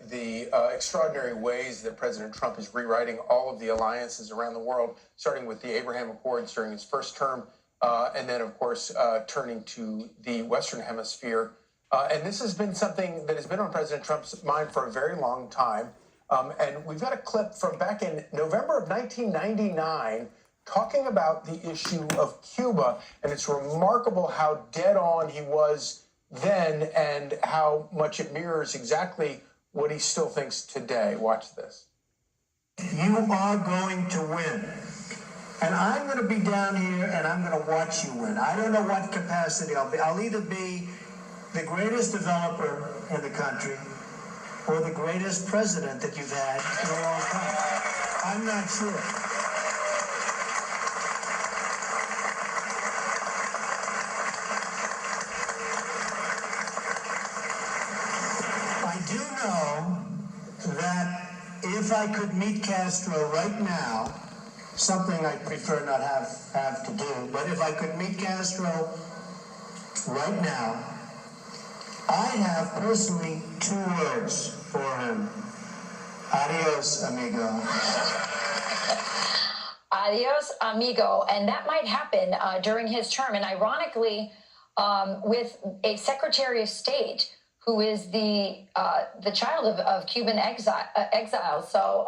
the extraordinary ways that President Trump is rewriting all of the alliances around the world, starting with the Abraham Accords during his first term, and then, of course, turning to the Western Hemisphere. And this has been something that has been on President Trump's mind for a very long time. And we've got a clip from back in November of 1999 talking about the issue of Cuba. And it's remarkable how dead on he was then and how much it mirrors exactly what he still thinks today. Watch this. You are going to win. And I'm going to be down here and I'm going to watch you win. I don't know what capacity I'll be. I'll either be the greatest developer in the country or the greatest president that you've had in a long time. I'm not sure. I do know that if I could meet Castro right now, something I prefer not have to do, but if I could meet Castro right now, I have personally 2 words for him. Adios, amigo. Adios, amigo. And that might happen during his term. And ironically, with a Secretary of State who is the child of Cuban exile. So,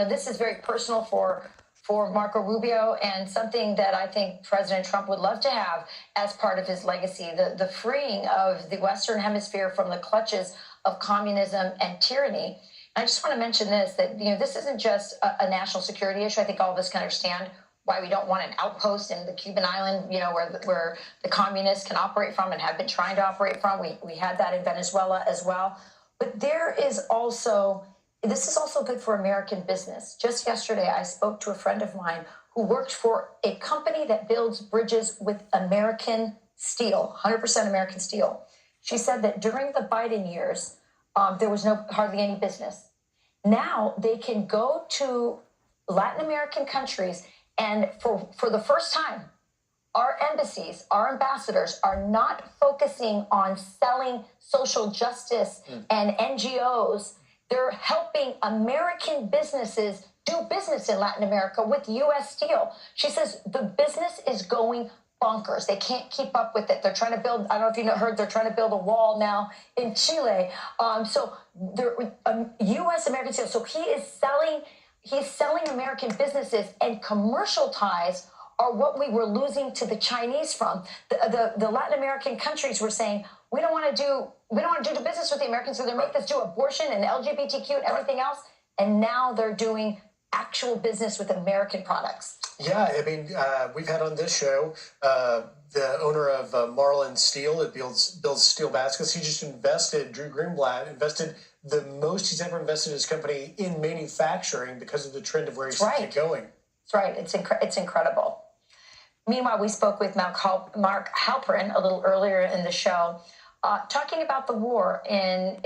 this is very personal for Marco Rubio, and something that I think President Trump would love to have as part of his legacy, the freeing of the Western Hemisphere from the clutches of communism and tyranny. And I just want to mention this, that this isn't just a national security issue. I think all of us can understand why we don't want an outpost in the Cuban island, where the communists can operate from and have been trying to operate from. We had that in Venezuela as well. But this is also good for American business. Just yesterday, I spoke to a friend of mine who worked for a company that builds bridges with American steel, 100% American steel. She said that during the Biden years, there was hardly any business. Now they can go to Latin American countries, and for the first time, our embassies, our ambassadors are not focusing on selling social justice and NGOs. They're helping American businesses do business in Latin America with U.S. steel. She says the business is going bonkers. They can't keep up with it. They're trying to build, I don't know if you heard, they're trying to build a wall now in Chile. So they're U.S. American steel. So he's selling American businesses, and commercial ties are what we were losing to the Chinese from. The Latin American countries were saying, we don't want to do business with the Americans, so they make us do abortion and LGBTQ and everything else. And now they're doing actual business with American products. Yeah, I mean, we've had on this show the owner of Marlin Steel that builds steel baskets. He just Drew Greenblatt invested the most he's ever invested in his company in manufacturing because of the trend of where he's going. That's right. It's incredible. Meanwhile, we spoke with Mark Halperin a little earlier in the show, talking about the war in